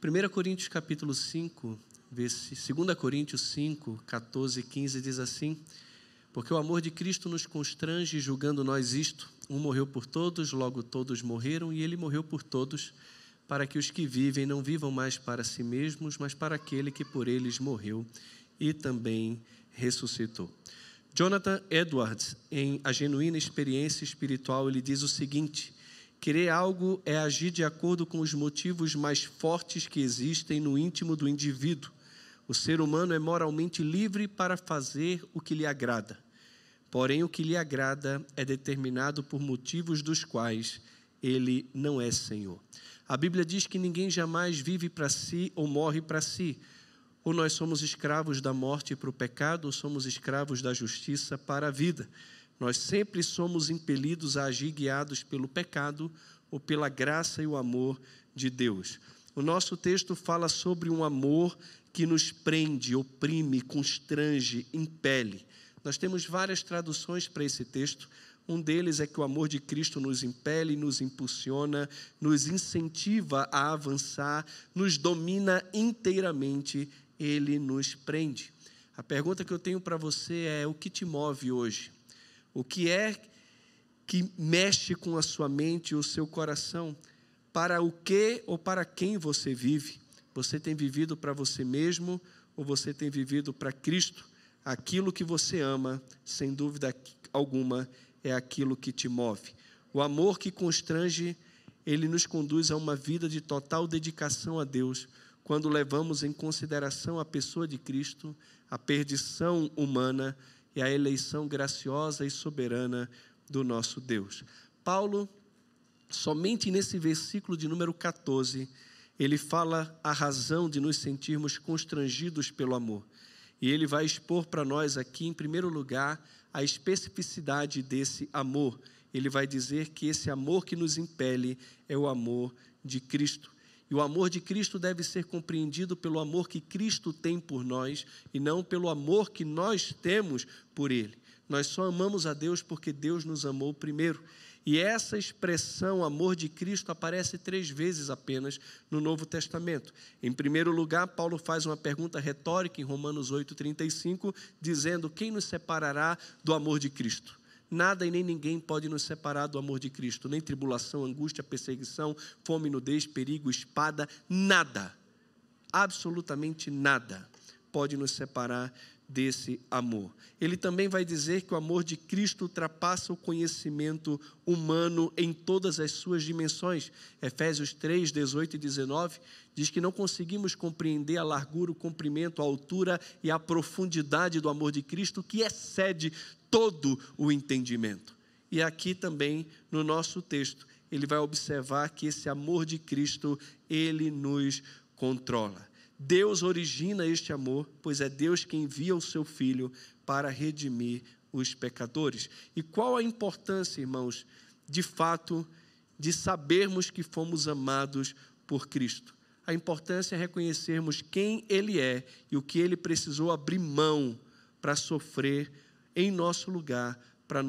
1 Coríntios capítulo 5, 2 Coríntios 5, 14 e 15 diz assim: porque o amor de Cristo nos constrange, julgando nós isto: um morreu por todos, logo todos morreram, e ele morreu por todos, para que os que vivem não vivam mais para si mesmos, mas para aquele que por eles morreu e também ressuscitou. Jonathan Edwards, em A Genuína Experiência Espiritual, ele diz o seguinte: querer algo é agir de acordo com os motivos mais fortes que existem no íntimo do indivíduo. O ser humano é moralmente livre para fazer o que lhe agrada. Porém, o que lhe agrada é determinado por motivos dos quais ele não é senhor. A Bíblia diz que ninguém jamais vive para si ou morre para si. Ou nós somos escravos da morte para o pecado, ou somos escravos da justiça para a vida. Nós sempre somos impelidos a agir guiados pelo pecado ou pela graça e o amor de Deus. O nosso texto fala sobre um amor que nos prende, oprime, constrange, impele. Nós temos várias traduções para esse texto. Um deles é que o amor de Cristo nos impele, nos impulsiona, nos incentiva a avançar, nos domina inteiramente, ele nos prende. A pergunta que eu tenho para você é: o que te move hoje? O que é que mexe com a sua mente e o seu coração? Para o que ou para quem você vive? Você tem vivido para você mesmo ou você tem vivido para Cristo? Aquilo que você ama, sem dúvida alguma, é aquilo que te move. O amor que constrange, ele nos conduz a uma vida de total dedicação a Deus, quando levamos em consideração a pessoa de Cristo, a perdição humana e a eleição graciosa e soberana do nosso Deus. Paulo, somente nesse versículo de número 14, ele fala a razão de nos sentirmos constrangidos pelo amor. E ele vai expor para nós aqui, em primeiro lugar, a especificidade desse amor. Ele vai dizer que esse amor que nos impele é o amor de Cristo. E o amor de Cristo deve ser compreendido pelo amor que Cristo tem por nós e não pelo amor que nós temos por Ele. Nós só amamos a Deus porque Deus nos amou primeiro. E essa expressão, amor de Cristo, aparece 3 vezes apenas no Novo Testamento. Em primeiro lugar, Paulo faz uma pergunta retórica em Romanos 8,35, dizendo: quem nos separará do amor de Cristo? Nada e nem ninguém pode nos separar do amor de Cristo. Nem tribulação, angústia, perseguição, fome, nudez, perigo, espada, nada, absolutamente nada pode nos separar desse amor. Ele também vai dizer que o amor de Cristo ultrapassa o conhecimento humano em todas as suas dimensões. Efésios 3, 18 e 19 diz que não conseguimos compreender a largura, o comprimento, a altura e a profundidade do amor de Cristo, que excede todo o entendimento. E aqui também, no nosso texto, ele vai observar que esse amor de Cristo, ele nos controla. Deus origina este amor, pois é Deus quem envia o seu Filho para redimir os pecadores. E qual a importância, irmãos, de fato, de sabermos que fomos amados por Cristo? A importância é reconhecermos quem Ele é e o que Ele precisou abrir mão para sofrer em nosso lugar, para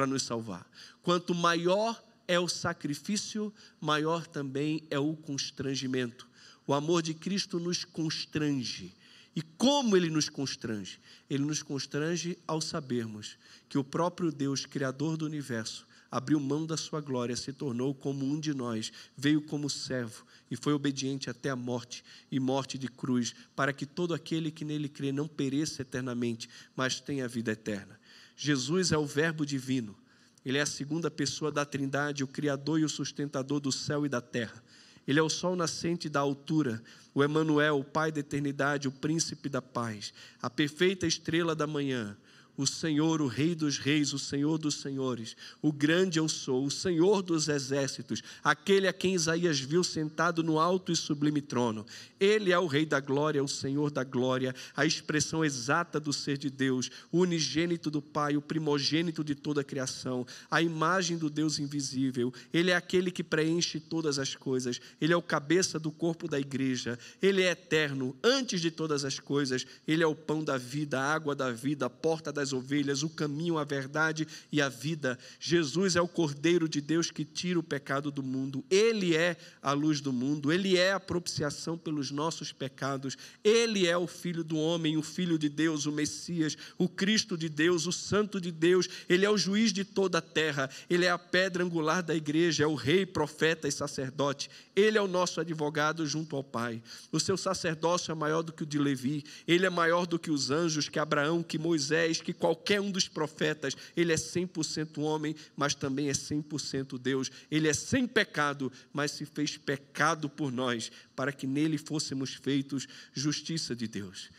nos salvar. Quanto maior é o sacrifício, maior também é o constrangimento. O amor de Cristo nos constrange. E como Ele nos constrange? Ele nos constrange ao sabermos que o próprio Deus, Criador do universo, abriu mão da sua glória, se tornou como um de nós, veio como servo e foi obediente até a morte, e morte de cruz, para que todo aquele que nele crê não pereça eternamente, mas tenha vida eterna. Jesus é o Verbo divino. Ele é a segunda pessoa da Trindade, o Criador e o sustentador do céu e da terra. Ele é o sol nascente da altura, o Emanuel, o Pai da eternidade, o príncipe da paz, a perfeita estrela da manhã, o Senhor, o Rei dos reis, o Senhor dos senhores, o grande eu sou, o Senhor dos exércitos, aquele a quem Isaías viu sentado no alto e sublime trono. Ele é o Rei da glória, o Senhor da glória, a expressão exata do ser de Deus, o unigênito do Pai, o primogênito de toda a criação, a imagem do Deus invisível. Ele é aquele que preenche todas as coisas, ele é o cabeça do corpo da igreja, ele é eterno, antes de todas as coisas, ele é o pão da vida, a água da vida, a porta da das ovelhas, o caminho, a verdade e a vida. Jesus é o Cordeiro de Deus que tira o pecado do mundo. Ele é a luz do mundo. Ele é a propiciação pelos nossos pecados. Ele é o Filho do homem, o Filho de Deus, o Messias, o Cristo de Deus, o Santo de Deus. Ele é o juiz de toda a terra. Ele é a pedra angular da igreja, é o rei, profeta e sacerdote. Ele é o nosso advogado junto ao Pai. O seu sacerdócio é maior do que o de Levi. Ele é maior do que os anjos, que Abraão, que Moisés, que qualquer um dos profetas. Ele é 100% homem, mas também é 100% Deus. Ele é sem pecado, mas se fez pecado por nós, para que nele fôssemos feitos justiça de Deus.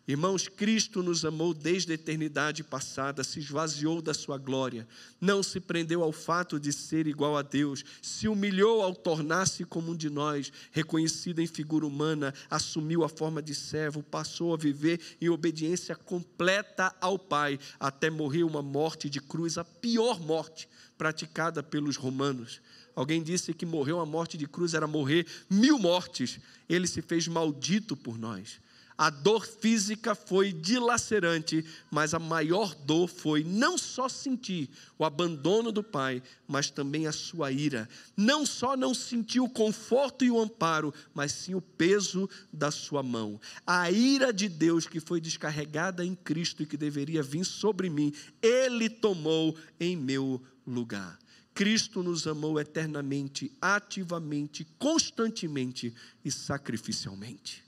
Irmãos, Cristo nos amou desde a eternidade passada, se esvaziou da sua glória, não se prendeu ao fato de ser igual a Deus, se humilhou ao tornar-se como um de nós, reconhecido em figura humana, assumiu a forma de servo, passou a viver em obediência completa ao Pai, até morrer uma morte de cruz, a pior morte praticada pelos romanos. Alguém disse que morrer uma morte de cruz era morrer 1000 mortes. Ele se fez maldito por nós. A dor física foi dilacerante, mas a maior dor foi não só sentir o abandono do Pai, mas também a sua ira. Não só não sentir o conforto e o amparo, mas sim o peso da sua mão. A ira de Deus que foi descarregada em Cristo e que deveria vir sobre mim, Ele tomou em meu lugar. Cristo nos amou eternamente, ativamente, constantemente e sacrificialmente.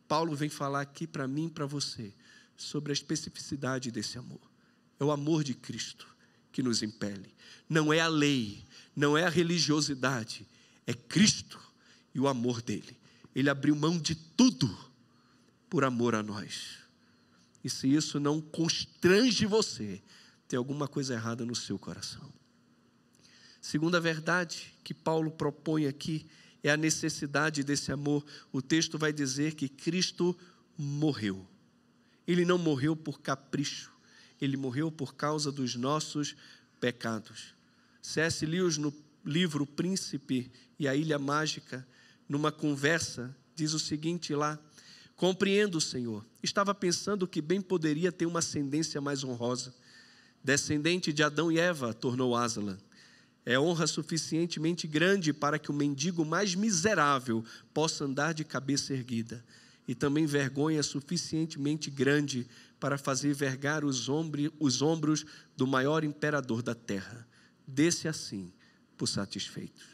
Paulo vem falar aqui para mim e para você sobre a especificidade desse amor. É o amor de Cristo que nos impele. Não é a lei, não é a religiosidade, é Cristo e o amor dele. Ele abriu mão de tudo por amor a nós. E se isso não constrange você, tem alguma coisa errada no seu coração. Segunda verdade que Paulo propõe aqui é a necessidade desse amor. O texto vai dizer que Cristo morreu. Ele não morreu por capricho. Ele morreu por causa dos nossos pecados. C.S. Lewis, no livro O Príncipe e a Ilha Mágica, numa conversa, diz o seguinte lá: compreendo, Senhor. Estava pensando que bem poderia ter uma ascendência mais honrosa. Descendente de Adão e Eva, tornou Aslan. É honra suficientemente grande para que o mendigo mais miserável possa andar de cabeça erguida. E também vergonha suficientemente grande para fazer vergar os ombros do maior imperador da terra. Dê-se assim por satisfeitos.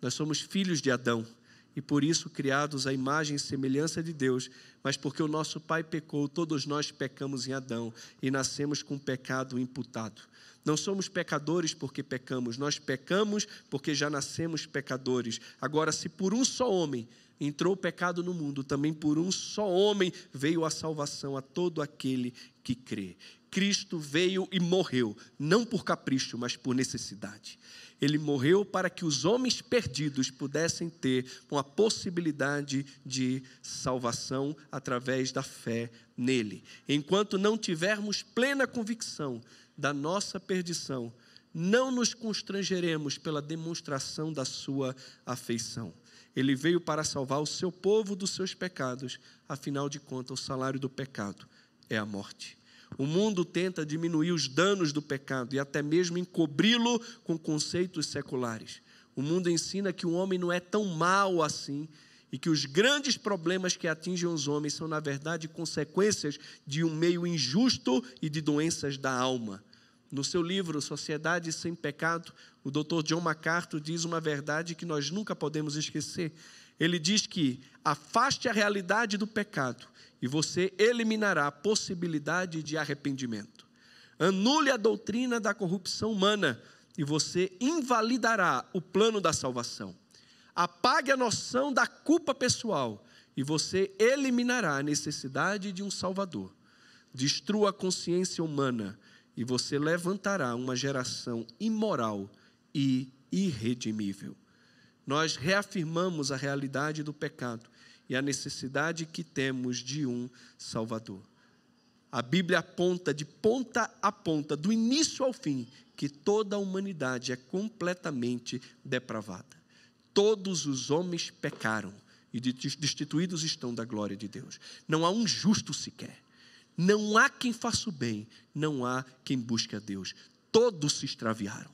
Nós somos filhos de Adão e por isso criados à imagem e semelhança de Deus, mas porque o nosso pai pecou, todos nós pecamos em Adão e nascemos com o pecado imputado. Não somos pecadores porque pecamos, nós pecamos porque já nascemos pecadores. Agora, se por um só homem entrou o pecado no mundo, também por um só homem veio a salvação a todo aquele que crê. Cristo veio e morreu, não por capricho, mas por necessidade. Ele morreu para que os homens perdidos pudessem ter uma possibilidade de salvação através da fé nele. Enquanto não tivermos plena convicção da nossa perdição, não nos constrangeremos pela demonstração da sua afeição. Ele veio para salvar o seu povo dos seus pecados. Afinal de contas, o salário do pecado é a morte. O mundo tenta diminuir os danos do pecado e até mesmo encobri-lo com conceitos seculares. O mundo ensina que o homem não é tão mau assim e que os grandes problemas que atingem os homens são, na verdade, consequências de um meio injusto e de doenças da alma. No seu livro Sociedade Sem Pecado, o Dr. John MacArthur diz uma verdade que nós nunca podemos esquecer. Ele diz que afaste a realidade do pecado e você eliminará a possibilidade de arrependimento. Anule a doutrina da corrupção humana e você invalidará o plano da salvação. Apague a noção da culpa pessoal e você eliminará a necessidade de um Salvador. Destrua a consciência humana e você levantará uma geração imoral e irredimível. Nós reafirmamos a realidade do pecado e a necessidade que temos de um Salvador. A Bíblia aponta de ponta a ponta, do início ao fim, que toda a humanidade é completamente depravada. Todos os homens pecaram e destituídos estão da glória de Deus. Não há um justo sequer. Não há quem faça o bem, não há quem busque a Deus. Todos se extraviaram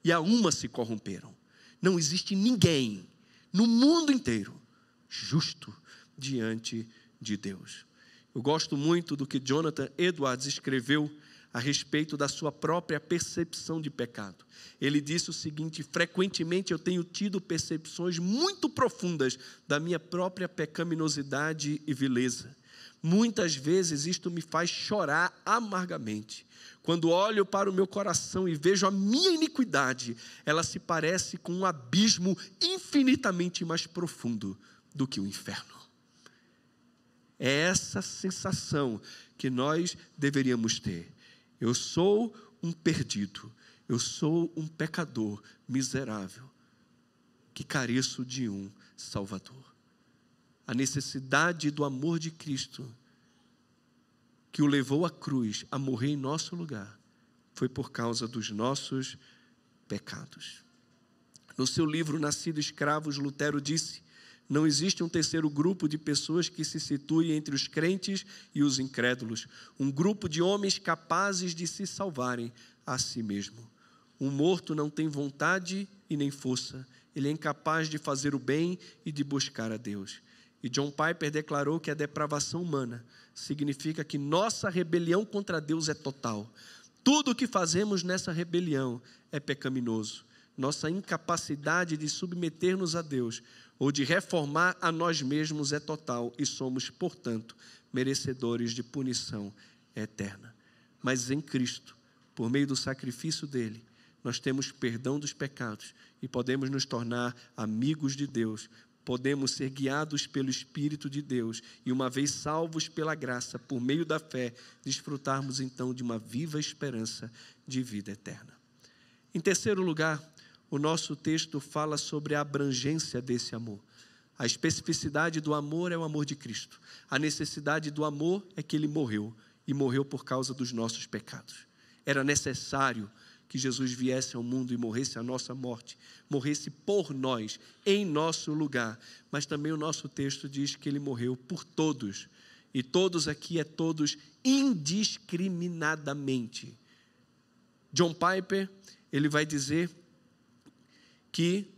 e a uma se corromperam. Não existe ninguém no mundo inteiro justo diante de Deus. Eu gosto muito do que Jonathan Edwards escreveu a respeito da sua própria percepção de pecado. Ele disse o seguinte: frequentemente eu tenho tido percepções muito profundas da minha própria pecaminosidade e vileza. Muitas vezes isto me faz chorar amargamente. Quando olho para o meu coração e vejo a minha iniquidade, ela se parece com um abismo infinitamente mais profundo do que o inferno. É essa sensação que nós deveríamos ter. Eu sou um perdido, eu sou um pecador miserável, que careço de um Salvador. A necessidade do amor de Cristo, que o levou à cruz a morrer em nosso lugar, foi por causa dos nossos pecados. No seu livro Nascido Escravos, Lutero disse: não existe um terceiro grupo de pessoas que se situe entre os crentes e os incrédulos. Um grupo de homens capazes de se salvarem a si mesmo. Um morto não tem vontade e nem força. Ele é incapaz de fazer o bem e de buscar a Deus. E John Piper declarou que a depravação humana significa que nossa rebelião contra Deus é total. Tudo o que fazemos nessa rebelião é pecaminoso. Nossa incapacidade de submeter-nos a Deus ou de reformar a nós mesmos é total e somos, portanto, merecedores de punição eterna. Mas em Cristo, por meio do sacrifício dele, nós temos perdão dos pecados e podemos nos tornar amigos de Deus, podemos ser guiados pelo Espírito de Deus e, uma vez salvos pela graça, por meio da fé, desfrutarmos então de uma viva esperança de vida eterna. Em terceiro lugar, o nosso texto fala sobre a abrangência desse amor. A especificidade do amor é o amor de Cristo. A necessidade do amor é que ele morreu, e morreu por causa dos nossos pecados. Era necessário que Jesus viesse ao mundo e morresse a nossa morte, morresse por nós, em nosso lugar. Mas também o nosso texto diz que ele morreu por todos. E todos aqui é todos indiscriminadamente. John Piper, ele vai dizer que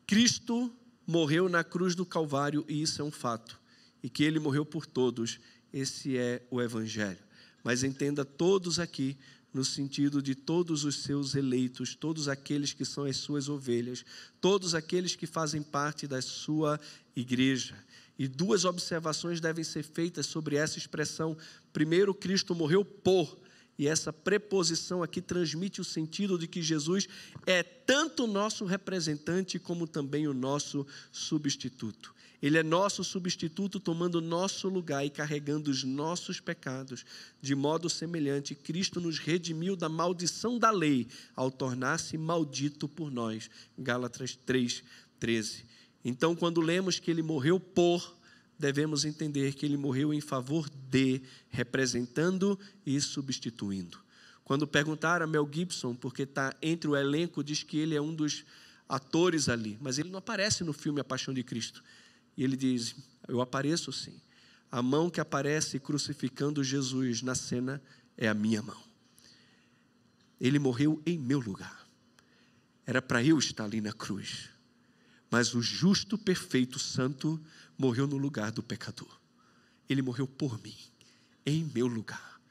Cristo morreu na cruz do Calvário, e isso é um fato, e que ele morreu por todos. Esse é o Evangelho. Mas entenda todos aqui, no sentido de todos os seus eleitos, todos aqueles que são as suas ovelhas, todos aqueles que fazem parte da sua igreja. E duas observações devem ser feitas sobre essa expressão. Primeiro, Cristo morreu por. E essa preposição aqui transmite o sentido de que Jesus é tanto o nosso representante como também o nosso substituto. Ele é nosso substituto, tomando o nosso lugar e carregando os nossos pecados. De modo semelhante, Cristo nos redimiu da maldição da lei ao tornar-se maldito por nós. Gálatas 3:13. Então, quando lemos que ele morreu por, devemos entender que ele morreu em favor de, representando e substituindo. Quando perguntaram a Mel Gibson, porque está entre o elenco, diz que ele é um dos atores ali, mas ele não aparece no filme A Paixão de Cristo. E ele diz: eu apareço sim. A mão que aparece crucificando Jesus na cena é a minha mão. Ele morreu em meu lugar. Era para eu estar ali na cruz. Mas o justo, perfeito, santo morreu no lugar do pecador. Ele morreu por mim, em meu lugar.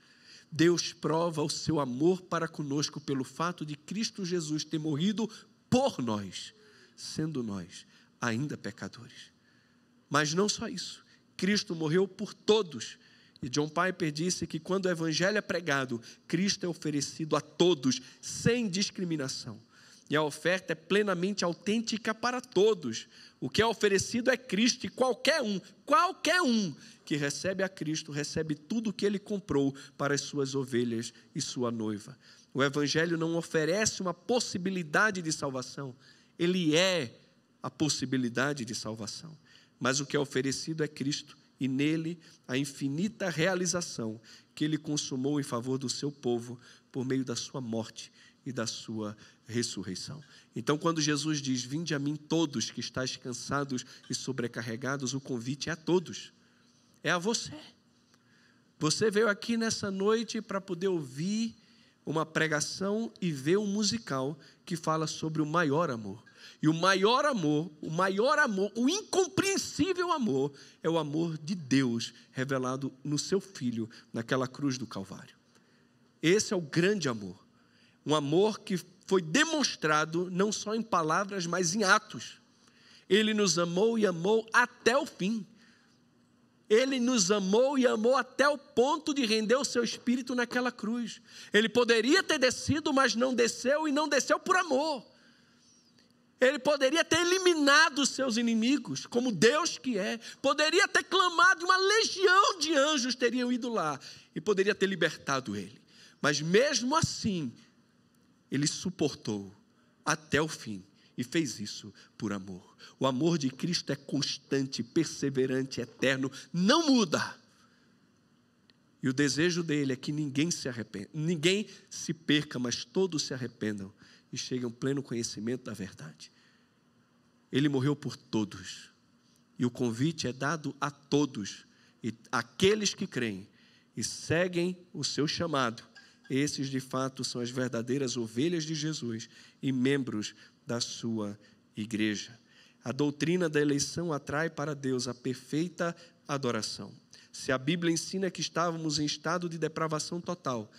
Deus prova o seu amor para conosco pelo fato de Cristo Jesus ter morrido por nós, sendo nós ainda pecadores. Mas não só isso, Cristo morreu por todos. E John Piper disse que quando o Evangelho é pregado, Cristo é oferecido a todos, sem discriminação. E a oferta é plenamente autêntica para todos. O que é oferecido é Cristo, e qualquer um que recebe a Cristo, recebe tudo o que ele comprou para as suas ovelhas e sua noiva. O Evangelho não oferece uma possibilidade de salvação, ele é a possibilidade de salvação. Mas o que é oferecido é Cristo, e nele a infinita realização que ele consumou em favor do seu povo por meio da sua morte e da sua ressurreição. Então, quando Jesus diz: vinde a mim todos que estáis cansados e sobrecarregados, o convite é a todos, é a você. Você veio aqui nessa noite para poder ouvir uma pregação e ver um musical que fala sobre o maior amor. E o maior amor, o incompreensível amor, é o amor de Deus revelado no seu Filho, naquela cruz do Calvário. Esse é o grande amor. Um amor que foi demonstrado não só em palavras, mas em atos. Ele nos amou e amou até o fim. Ele nos amou e amou até o ponto de render o seu espírito naquela cruz. Ele poderia ter descido, mas não desceu, e não desceu por amor. Ele poderia ter eliminado os seus inimigos, como Deus que é. Poderia ter clamado, uma legião de anjos teriam ido lá, e poderia ter libertado ele. Mas mesmo assim, ele suportou até o fim, e fez isso por amor. O amor de Cristo é constante, perseverante, eterno, não muda. E o desejo dele é que ninguém se arrependa, ninguém se perca, mas todos se arrependam e cheguem ao pleno conhecimento da verdade. Ele morreu por todos. E o convite é dado a todos. E aqueles que creem e seguem o seu chamado, esses de fato são as verdadeiras ovelhas de Jesus e membros da sua igreja. A doutrina da eleição atrai para Deus a perfeita adoração. Se a Bíblia ensina que estávamos em estado de depravação total,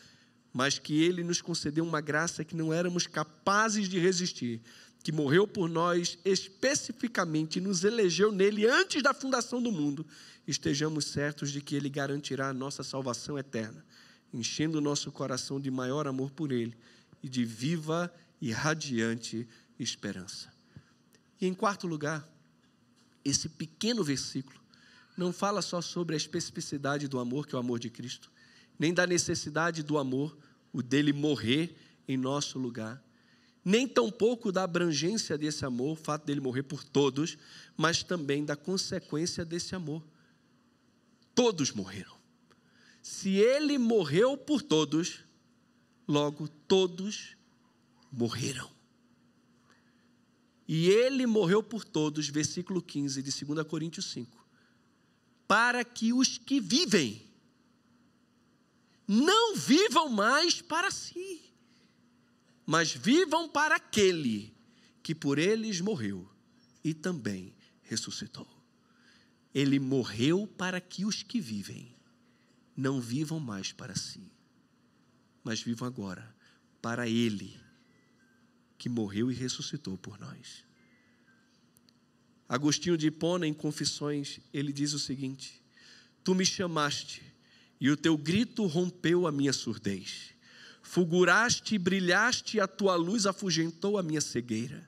mas que Ele nos concedeu uma graça que não éramos capazes de resistir, que morreu por nós especificamente e nos elegeu nele antes da fundação do mundo, estejamos certos de que Ele garantirá a nossa salvação eterna, enchendo o nosso coração de maior amor por Ele e de viva e radiante esperança. E em quarto lugar, esse pequeno versículo não fala só sobre a especificidade do amor, que é o amor de Cristo, nem da necessidade do amor, o dele morrer em nosso lugar, nem tampouco da abrangência desse amor, o fato dele morrer por todos, mas também da consequência desse amor. Todos morreram. Se ele morreu por todos, logo todos morreram. E ele morreu por todos, versículo 15 de 2 Coríntios 5, para que os que vivem não vivam mais para si, mas vivam para aquele que por eles morreu e também ressuscitou. Ele morreu para que os que vivem não vivam mais para si, mas vivam agora para Ele, que morreu e ressuscitou por nós. Agostinho de Hipona, em Confissões, ele diz o seguinte: tu me chamaste, e o teu grito rompeu a minha surdez. Fulguraste e brilhaste, e a tua luz afugentou a minha cegueira.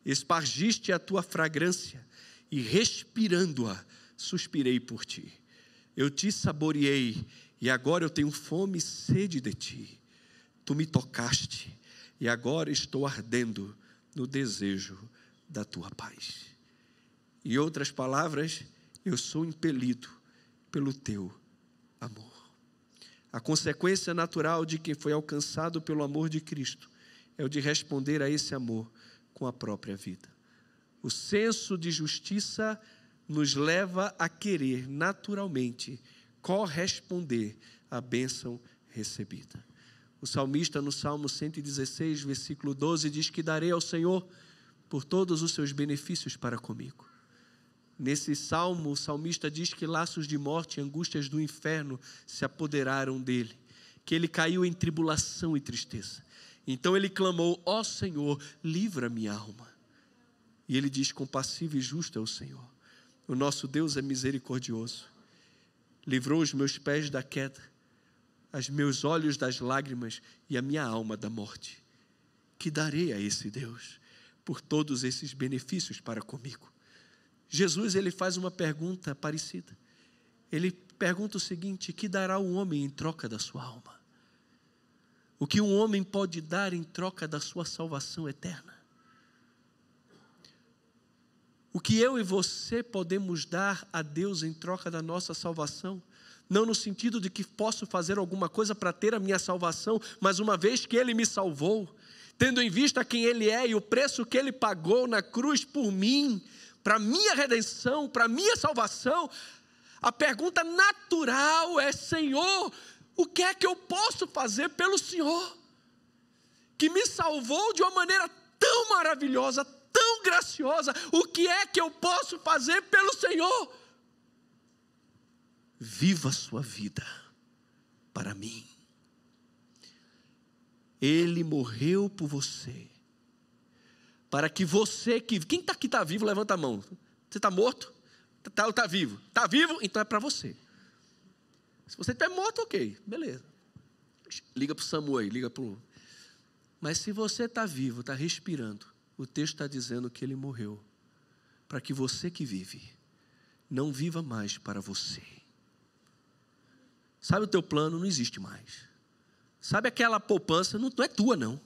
Espargiste a tua fragrância, e respirando-a, suspirei por ti. Eu te saboreei, e agora eu tenho fome e sede de ti. Tu me tocaste, e agora estou ardendo no desejo da tua paz. Em outras palavras, eu sou impelido pelo teu amor. A consequência natural de quem foi alcançado pelo amor de Cristo é o de responder a esse amor com a própria vida. O senso de justiça nos leva a querer naturalmente corresponder à bênção recebida. O salmista, no Salmo 116, versículo 12, diz que darei ao Senhor por todos os seus benefícios para comigo. Nesse salmo, o salmista diz que laços de morte e angústias do inferno se apoderaram dele, que ele caiu em tribulação e tristeza. Então ele clamou: ó Senhor, livra minha alma. E ele diz: compassivo e justo é o Senhor. O nosso Deus é misericordioso. Livrou os meus pés da queda, os meus olhos das lágrimas e a minha alma da morte. Que darei a esse Deus por todos esses benefícios para comigo? Jesus, ele faz uma pergunta parecida. Ele pergunta o seguinte: que dará o homem em troca da sua alma? O que um homem pode dar em troca da sua salvação eterna? O que eu e você podemos dar a Deus em troca da nossa salvação? Não no sentido de que posso fazer alguma coisa para ter a minha salvação, mas uma vez que Ele me salvou, tendo em vista quem Ele é e o preço que Ele pagou na cruz por mim, para minha redenção, para minha salvação, A pergunta natural é: Senhor, o que é que eu posso fazer pelo Senhor? Que me salvou de uma maneira tão maravilhosa, tão graciosa. O que é que eu posso fazer pelo Senhor? Viva a sua vida para mim. Ele morreu por você. Para que você que... Quem aqui está vivo, levanta a mão. Você está morto? Está vivo. Está vivo? Então é para você. Se você estiver morto, ok. Beleza. Liga para o SAMU aí. Liga para o... Mas se você está vivo, está respirando, o texto está dizendo que ele morreu. Para que você que vive, não viva mais para você. Sabe o teu plano? Não existe mais. Sabe aquela poupança? Não é tua, não.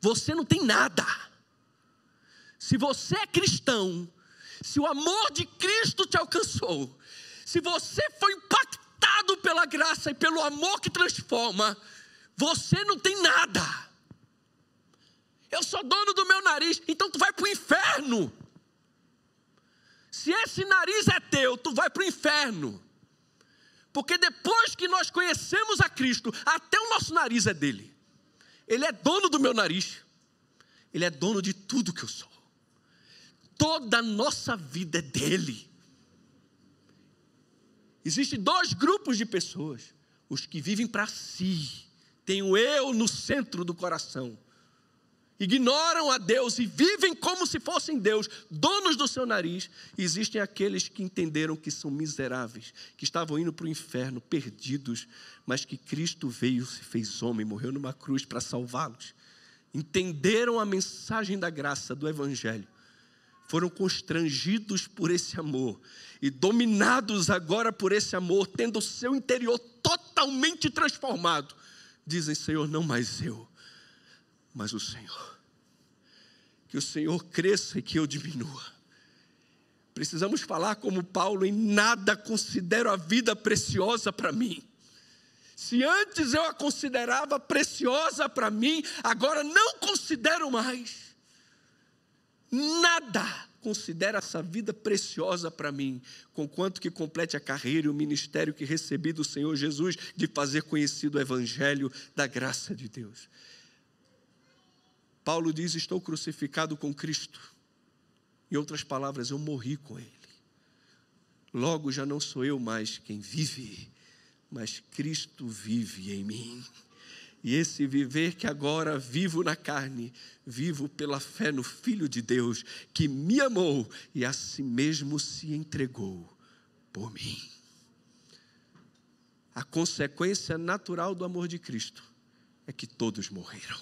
Você não tem nada. Se você é cristão, se o amor de Cristo te alcançou, se você foi impactado pela graça e pelo amor que transforma, você não tem nada. Eu sou dono do meu nariz, então tu vai para o inferno. Se esse nariz é teu, tu vai para o inferno. Porque depois que nós conhecemos a Cristo, até o nosso nariz é dele. Ele é dono do meu nariz. Ele é dono de tudo que eu sou. Toda a nossa vida é dele. Existem dois grupos de pessoas. Os que vivem para si. Tem o eu no centro do coração. Ignoram a Deus e vivem como se fossem Deus, donos do seu nariz. Existem aqueles que entenderam que são miseráveis, que estavam indo para o inferno, perdidos, mas que Cristo veio, se fez homem, morreu numa cruz para salvá-los. Entenderam a mensagem da graça, do Evangelho. Foram constrangidos por esse amor e dominados agora por esse amor, tendo o seu interior totalmente transformado. Dizem: Senhor, não mais eu, mas o Senhor. Que o Senhor cresça e que eu diminua. Precisamos falar como Paulo: em nada considero a vida preciosa para mim. Se antes eu a considerava preciosa para mim, agora não considero mais. Nada considero essa vida preciosa para mim, conquanto que complete a carreira e o ministério que recebi do Senhor Jesus, de fazer conhecido o Evangelho da graça de Deus. Paulo diz: estou crucificado com Cristo. Em outras palavras, eu morri com Ele. Logo já não sou eu mais quem vive, mas Cristo vive em mim. E esse viver que agora vivo na carne, vivo pela fé no Filho de Deus, que me amou e a si mesmo se entregou por mim. A consequência natural do amor de Cristo é que todos morreram.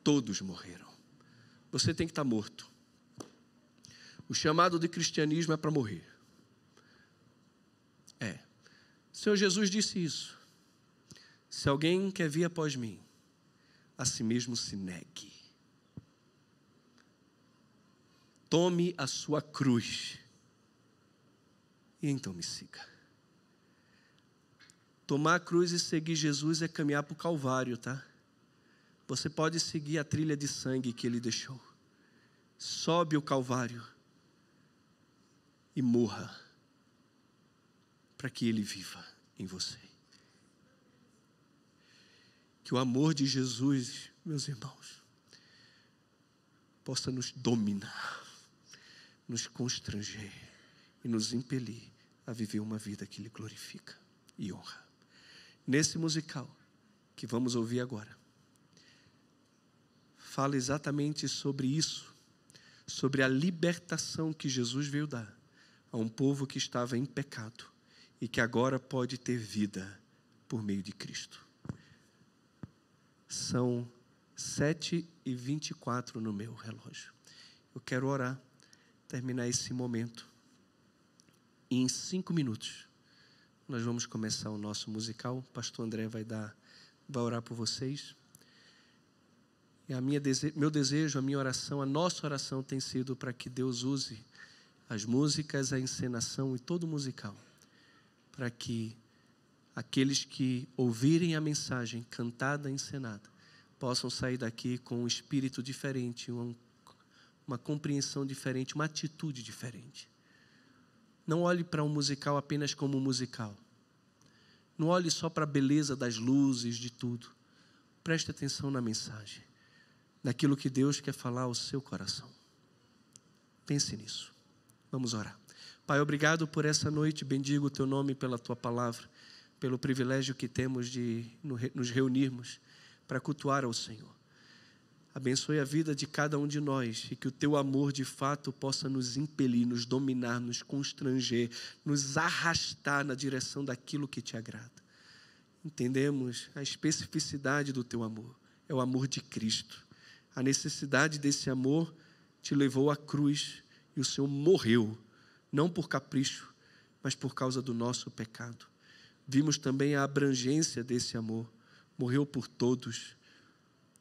Todos morreram. Você tem que estar morto. O chamado de cristianismo é para morrer. O Senhor Jesus disse isso. Se alguém quer vir após mim, a si mesmo se negue. Tome a sua cruz e então me siga. Tomar a cruz e seguir Jesus é caminhar para o Calvário, tá? Você pode seguir a trilha de sangue que Ele deixou. Sobe o Calvário e morra para que Ele viva em você. Que o amor de Jesus, meus irmãos, possa nos dominar, nos constranger e nos impelir a viver uma vida que Lhe glorifica e honra. Nesse musical que vamos ouvir agora, fala exatamente sobre isso, sobre a libertação que Jesus veio dar a um povo que estava em pecado e que agora pode ter vida por meio de Cristo. São 7h24 no meu relógio. Eu quero orar, terminar esse momento. E em 5 minutos, nós vamos começar o nosso musical. O pastor André vai orar por vocês. E meu desejo, a minha oração, a nossa oração tem sido para que Deus use as músicas, a encenação e todo o musical, para que aqueles que ouvirem a mensagem cantada, encenada, possam sair daqui com um espírito diferente, uma compreensão diferente, uma atitude diferente. Não olhe para um musical apenas como um musical. Não olhe só para a beleza das luzes, de tudo. Preste atenção na mensagem, naquilo que Deus quer falar ao seu coração. Pense nisso. Vamos orar. Pai, obrigado por essa noite. Bendigo o teu nome pela tua palavra, pelo privilégio que temos de nos reunirmos para cultuar ao Senhor. Abençoe a vida de cada um de nós e que o teu amor de fato possa nos impelir, nos dominar, nos constranger, nos arrastar na direção daquilo que te agrada. Entendemos a especificidade do teu amor, é o amor de Cristo. A necessidade desse amor te levou à cruz e o Senhor morreu, não por capricho, mas por causa do nosso pecado. Vimos também a abrangência desse amor, morreu por todos.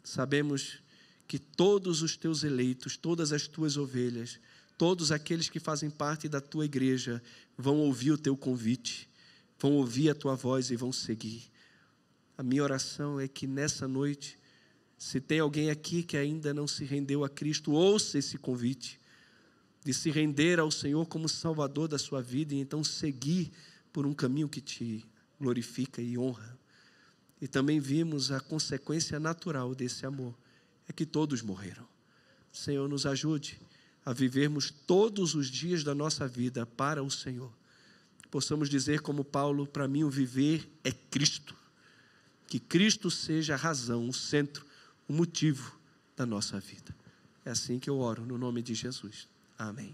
Sabemos que todos os teus eleitos, todas as tuas ovelhas, todos aqueles que fazem parte da tua igreja vão ouvir o teu convite, vão ouvir a tua voz e vão seguir. A minha oração é que nessa noite, se tem alguém aqui que ainda não se rendeu a Cristo, ouça esse convite de se render ao Senhor como Salvador da sua vida e então seguir por um caminho que te glorifica e honra. E também vimos a consequência natural desse amor, é que todos morreram. Senhor, nos ajude a vivermos todos os dias da nossa vida para o Senhor. Possamos dizer como Paulo, para mim o viver é Cristo. Que Cristo seja a razão, o centro, o motivo da nossa vida. É assim que eu oro, no nome de Jesus. Amém.